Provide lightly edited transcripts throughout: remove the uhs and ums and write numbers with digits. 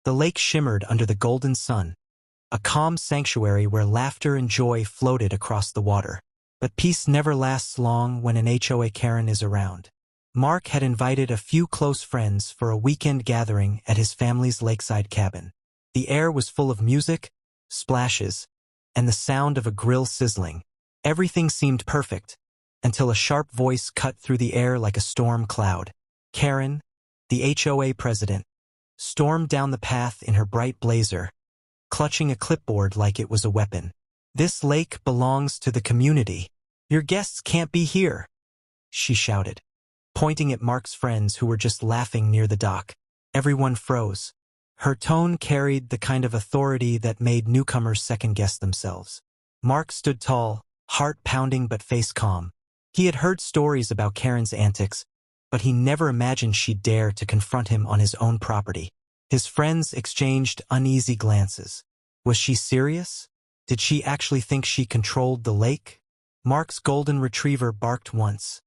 The lake shimmered under the golden sun, a calm sanctuary where laughter and joy floated across the water. But peace never lasts long when an HOA Karen is around. Mark had invited a few close friends for a weekend gathering at his family's lakeside cabin. The air was full of music, splashes, and the sound of a grill sizzling. Everything seemed perfect, until a sharp voice cut through the air like a storm cloud. Karen, the HOA president, stormed down the path in her bright blazer, clutching a clipboard like it was a weapon. "This lake belongs to the community. Your guests can't be here," she shouted, pointing at Mark's friends who were just laughing near the dock. Everyone froze. Her tone carried the kind of authority that made newcomers second-guess themselves. Mark stood tall, heart pounding but face calm. He had heard stories about Karen's antics, but he never imagined she'd dare to confront him on his own property. His friends exchanged uneasy glances. Was she serious? Did she actually think she controlled the lake? Mark's golden retriever barked once,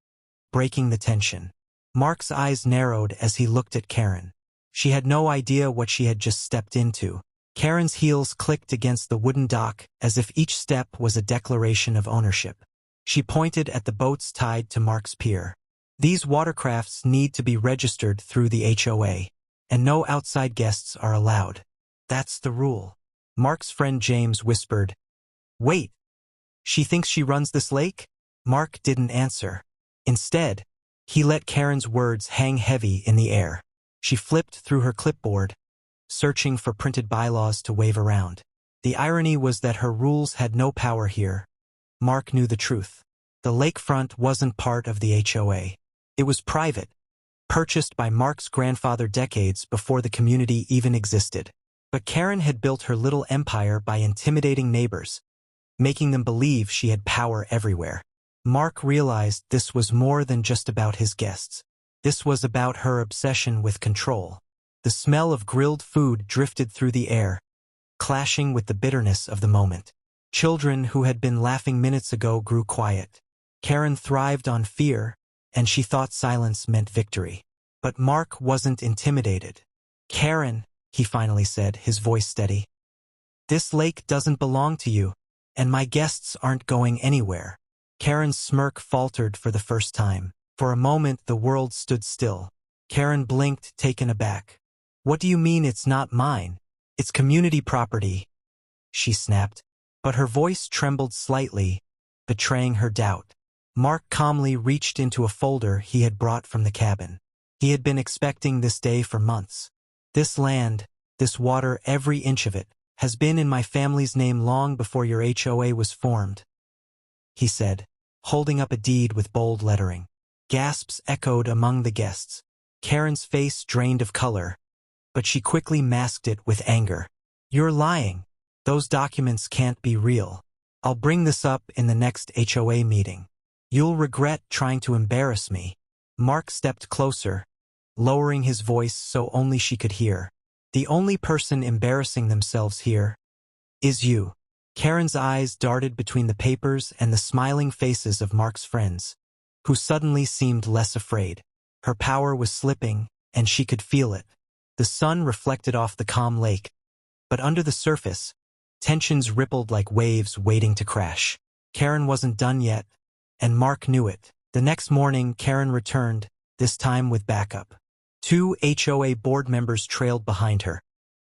breaking the tension. Mark's eyes narrowed as he looked at Karen. She had no idea what she had just stepped into. Karen's heels clicked against the wooden dock as if each step was a declaration of ownership. She pointed at the boats tied to Mark's pier. "These watercrafts need to be registered through the HOA, and no outside guests are allowed. That's the rule." Mark's friend James whispered, "Wait, she thinks she runs this lake?" Mark didn't answer. Instead, he let Karen's words hang heavy in the air. She flipped through her clipboard, searching for printed bylaws to wave around. The irony was that her rules had no power here. Mark knew the truth. The lakefront wasn't part of the HOA. It was private, purchased by Mark's grandfather decades before the community even existed. But Karen had built her little empire by intimidating neighbors, making them believe she had power everywhere. Mark realized this was more than just about his guests. This was about her obsession with control. The smell of grilled food drifted through the air, clashing with the bitterness of the moment. Children who had been laughing minutes ago grew quiet. Karen thrived on fear, and she thought silence meant victory. But Mark wasn't intimidated. "Karen," he finally said, his voice steady, "this lake doesn't belong to you, and my guests aren't going anywhere." Karen's smirk faltered for the first time. For a moment, the world stood still. Karen blinked, taken aback. "What do you mean it's not mine? It's community property," she snapped. But her voice trembled slightly, betraying her doubt. Mark calmly reached into a folder he had brought from the cabin. He had been expecting this day for months. "This land, this water, every inch of it, has been in my family's name long before your HOA was formed," he said, holding up a deed with bold lettering. Gasps echoed among the guests. Karen's face drained of color, but she quickly masked it with anger. "You're lying. Those documents can't be real. I'll bring this up in the next HOA meeting. You'll regret trying to embarrass me." Mark stepped closer, lowering his voice so only she could hear. "The only person embarrassing themselves here is you." Karen's eyes darted between the papers and the smiling faces of Mark's friends, who suddenly seemed less afraid. Her power was slipping, and she could feel it. The sun reflected off the calm lake, but under the surface, tensions rippled like waves waiting to crash. Karen wasn't done yet, and Mark knew it. The next morning, Karen returned, this time with backup. 2 HOA board members trailed behind her,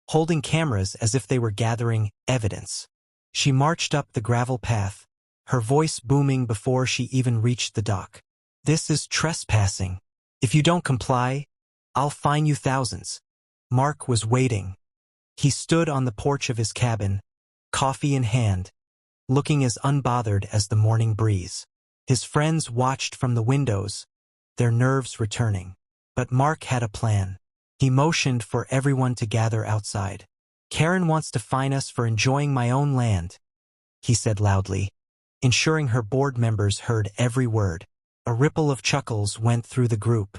holding cameras as if they were gathering evidence. She marched up the gravel path, her voice booming before she even reached the dock. "This is trespassing. If you don't comply, I'll fine you thousands." Mark was waiting. He stood on the porch of his cabin, coffee in hand, looking as unbothered as the morning breeze. His friends watched from the windows, their nerves returning. But Mark had a plan. He motioned for everyone to gather outside. "Karen wants to fine us for enjoying my own land," he said loudly, ensuring her board members heard every word. A ripple of chuckles went through the group.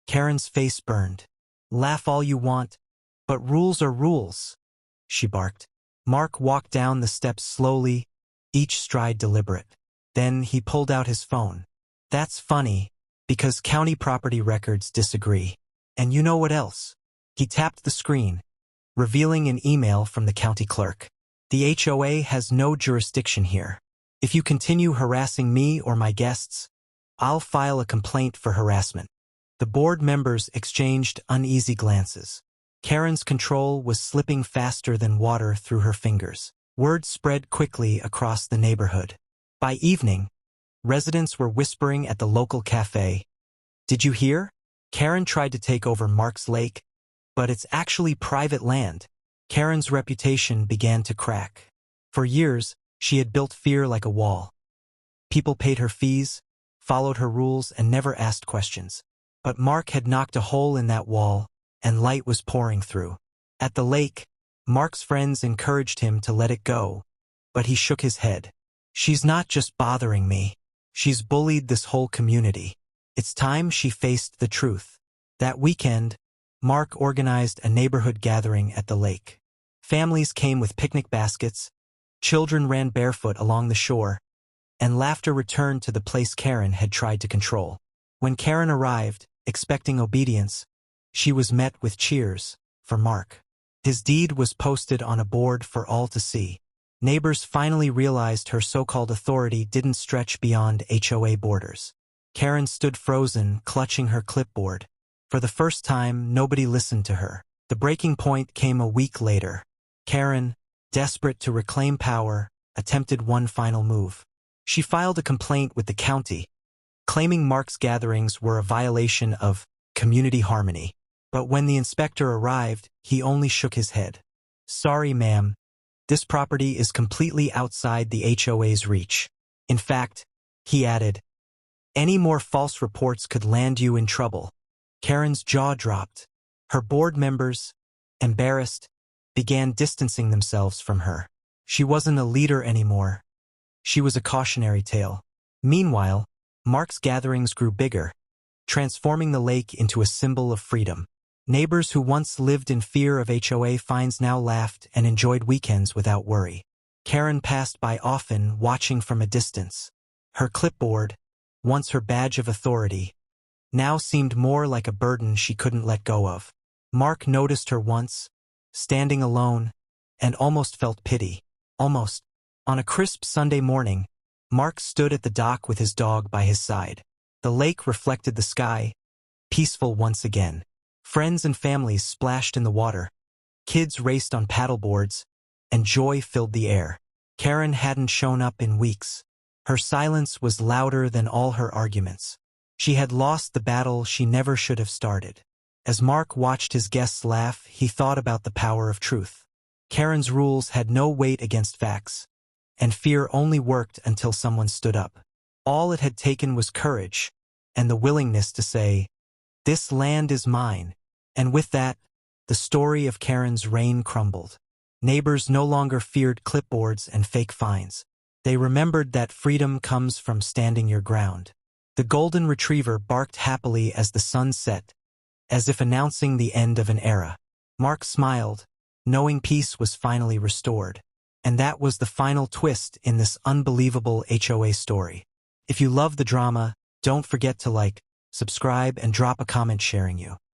Karen's face burned. "Laugh all you want, but rules are rules," she barked. Mark walked down the steps slowly, each stride deliberate. Then he pulled out his phone. "That's funny, because county property records disagree. And you know what else?" He tapped the screen, revealing an email from the county clerk. The HOA has no jurisdiction here. If you continue harassing me or my guests, I'll file a complaint for harassment. The board members exchanged uneasy glances. Karen's control was slipping faster than water through her fingers. Word spread quickly across the neighborhood. By evening, residents were whispering at the local cafe. Did you hear? Karen tried to take over Mark's lake, but it's actually private land. Karen's reputation began to crack. For years, she had built fear like a wall. People paid her fees, followed her rules, and never asked questions. But Mark had knocked a hole in that wall, and light was pouring through. At the lake, Mark's friends encouraged him to let it go, but he shook his head. She's not just bothering me. She's bullied this whole community. It's time she faced the truth. That weekend, Mark organized a neighborhood gathering at the lake. Families came with picnic baskets, children ran barefoot along the shore, and laughter returned to the place Karen had tried to control. When Karen arrived, expecting obedience, she was met with cheers for Mark. His deed was posted on a board for all to see. Neighbors finally realized her so-called authority didn't stretch beyond HOA borders. Karen stood frozen, clutching her clipboard. For the first time, nobody listened to her. The breaking point came a week later. Karen, desperate to reclaim power, attempted one final move. She filed a complaint with the county, claiming Mark's gatherings were a violation of community harmony. But when the inspector arrived, he only shook his head. Sorry, ma'am. This property is completely outside the HOA's reach. In fact, he added, any more false reports could land you in trouble. Karen's jaw dropped. Her board members, embarrassed, began distancing themselves from her. She wasn't a leader anymore. She was a cautionary tale. Meanwhile, Mark's gatherings grew bigger, transforming the lake into a symbol of freedom. Neighbors who once lived in fear of HOA fines now laughed and enjoyed weekends without worry. Karen passed by often, watching from a distance. Her clipboard, once her badge of authority, now seemed more like a burden she couldn't let go of. Mark noticed her once, standing alone, and almost felt pity. Almost. On a crisp Sunday morning, Mark stood at the dock with his dog by his side. The lake reflected the sky, peaceful once again. Friends and families splashed in the water. Kids raced on paddleboards, and joy filled the air. Karen hadn't shown up in weeks. Her silence was louder than all her arguments. She had lost the battle she never should have started. As Mark watched his guests laugh, he thought about the power of truth. Karen's rules had no weight against facts, and fear only worked until someone stood up. All it had taken was courage, and the willingness to say, "This land is mine." And with that, the story of Karen's reign crumbled. Neighbors no longer feared clipboards and fake fines. They remembered that freedom comes from standing your ground. The golden retriever barked happily as the sun set, as if announcing the end of an era. Mark smiled, knowing peace was finally restored. And that was the final twist in this unbelievable HOA story. If you love the drama, don't forget to like, subscribe, and drop a comment sharing you.